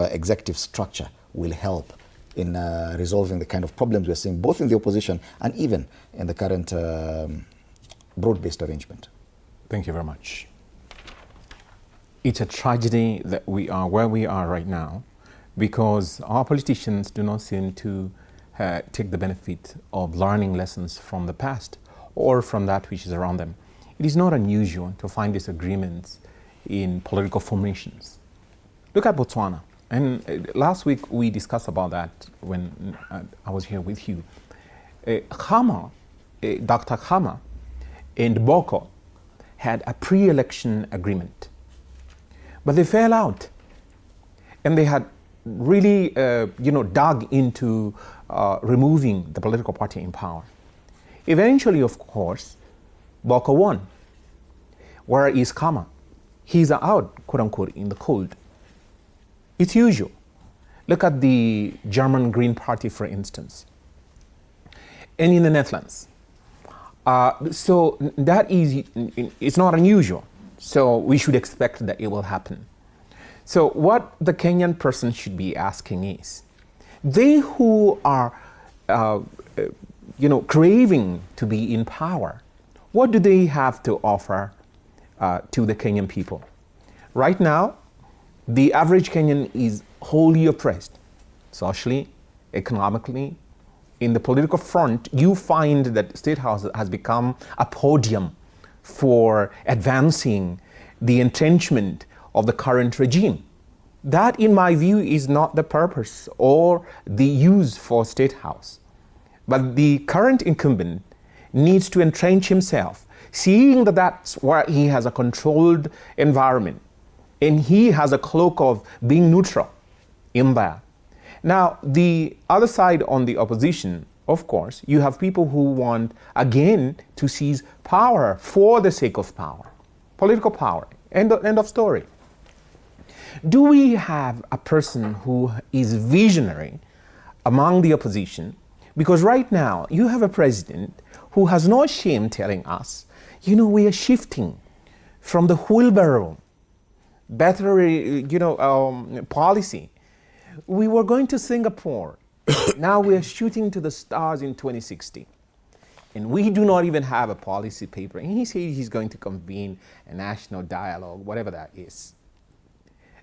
executive structure will help in resolving the kind of problems we're seeing both in the opposition and even in the current broad-based arrangement. Thank you very much. It's a tragedy that we are where we are right now because our politicians do not seem to take the benefit of learning lessons from the past or from that which is around them. It is not unusual to find disagreements in political formations. Look at Botswana. And last week we discussed about that when I was here with you. Dr. Khama and Boko had a pre-election agreement, but they fell out, and they had really, dug into removing the political party in power. Eventually, of course, Boko won. Where is Khama? He's out, quote unquote, in the cold. It's usual. Look at the German Green Party, for instance, and in the Netherlands. So that is, it's not unusual. So we should expect that it will happen. So what the Kenyan person should be asking is, they who are, craving to be in power, what do they have to offer to the Kenyan people? Right now, the average Kenyan is wholly oppressed, socially, economically. In the political front, you find that State House has become a podium for advancing the entrenchment of the current regime. That, in my view, is not the purpose or the use for State House. But the current incumbent needs to entrench himself, seeing that that's where he has a controlled environment and he has a cloak of being neutral in there. Now, the other side on the opposition, of course, you have people who want, again, to seize power for the sake of power, political power, end of story. Do we have a person who is visionary among the opposition? Because right now, you have a president who has no shame telling us, we are shifting from the wheelbarrow, battery, policy. We were going to Singapore. Now we are shooting to the stars in 2060. And we do not even have a policy paper. And he said he's going to convene a national dialogue, whatever that is.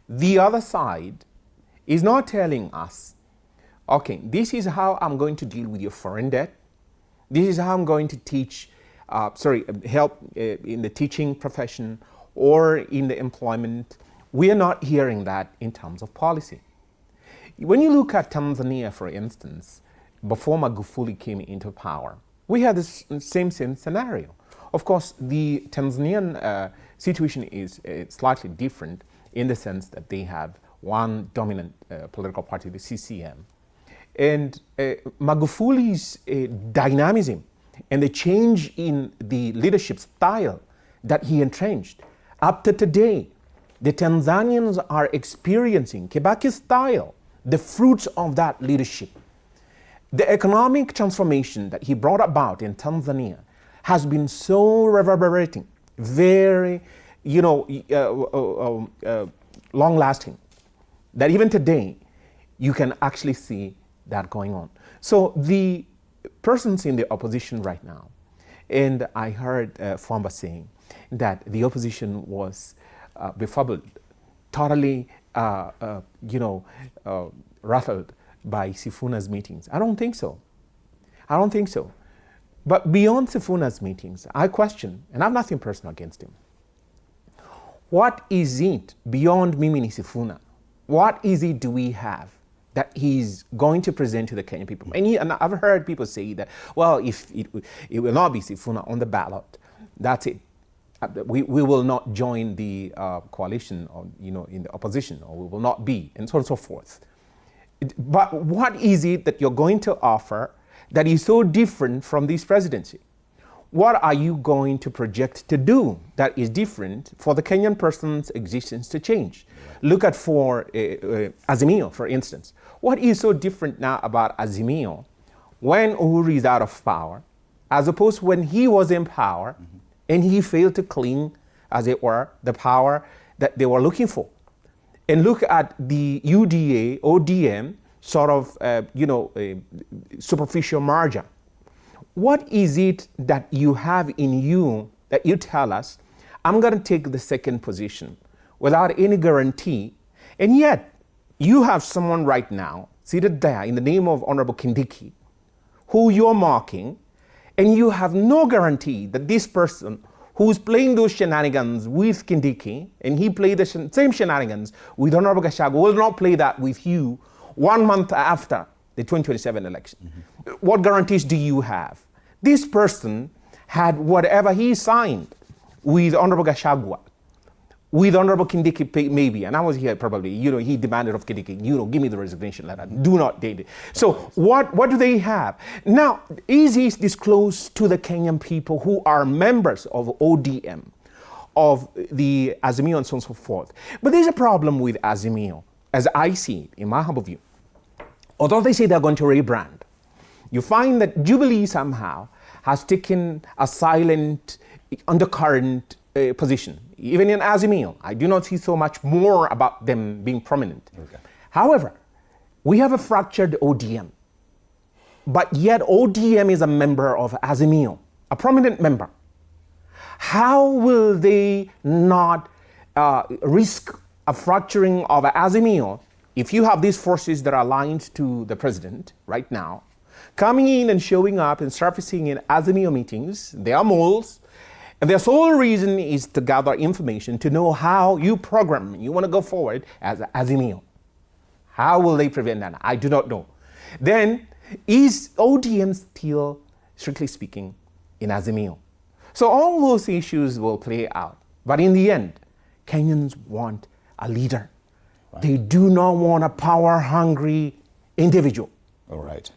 The other side is not telling us, okay, this is how I'm going to deal with your foreign debt. This is how I'm going to help in the teaching profession or in the employment. We are not hearing that in terms of policy. When you look at Tanzania, for instance, before Magufuli came into power, we had the same scenario. Of course, the Tanzanian situation is slightly different in the sense that they have one dominant political party, the CCM. And Magufuli's dynamism and the change in the leadership style that he entrenched, up to today, the Tanzanians are experiencing Kibaki's style, the fruits of that leadership. The economic transformation that he brought about in Tanzania has been so reverberating, very, long-lasting, that even today, you can actually see that going on. So the persons in the opposition right now, and I heard Fwamba saying that the opposition was befuddled, totally, rattled by Sifuna's meetings. I don't think so. But beyond Sifuna's meetings, I question, and I have nothing personal against him, what is it beyond Mimini Sifuna? What is it do we have that he's going to present to the Kenyan people? And I've heard people say that, well, if it will not be Sifuna on the ballot, that's it. We will not join the coalition or, in the opposition, or we will not be, and so on and so forth. But what is it that you're going to offer that is so different from this presidency? What are you going to project to do that is different for the Kenyan person's existence to change? Look at for Azimio, for instance. What is so different now about Azimio when Uhuru is out of power, as opposed to when he was in power and he failed to cling, as it were, the power that they were looking for? and look at the UDA, ODM, sort of, superficial merger. What is it that you have in you that you tell us, I'm going to take the second position without any guarantee, and yet you have someone right now seated there in the name of Honorable Kindiki, who you're marking, and you have no guarantee that this person who's playing those shenanigans with Kindiki, and he played the same shenanigans with Honorable Gachagua, will not play that with you 1 month after the 2027 election. Mm-hmm. What guarantees do you have? This person had whatever he signed with Honorable Gachagua, with Honorable Kindiki maybe, and I was here probably, he demanded of Kindiki, give me the resignation letter, do not date it. So what do they have? Now, is this disclosed to the Kenyan people who are members of ODM, of the Azimio and so on and so forth? But there's a problem with Azimio, as I see it, in my humble view. Although they say they're going to rebrand, you find that Jubilee somehow has taken a silent, undercurrent position. Even in Azimio, I do not see so much more about them being prominent. Okay. However, we have a fractured ODM, but yet ODM is a member of Azimio, a prominent member. How will they not risk a fracturing of Azimio if you have these forces that are aligned to the president right now, coming in and showing up and surfacing in Azimio meetings? They are moles. And their sole reason is to gather information to know how you program, you want to go forward as Azimio. How will they prevent that? I do not know. Then, is ODM still, strictly speaking, in Azimio? So all those issues will play out. But in the end, Kenyans want a leader. Right. They do not want a power-hungry individual. All right.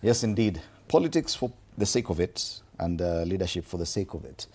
Yes, indeed. Politics for the sake of it, and leadership for the sake of it.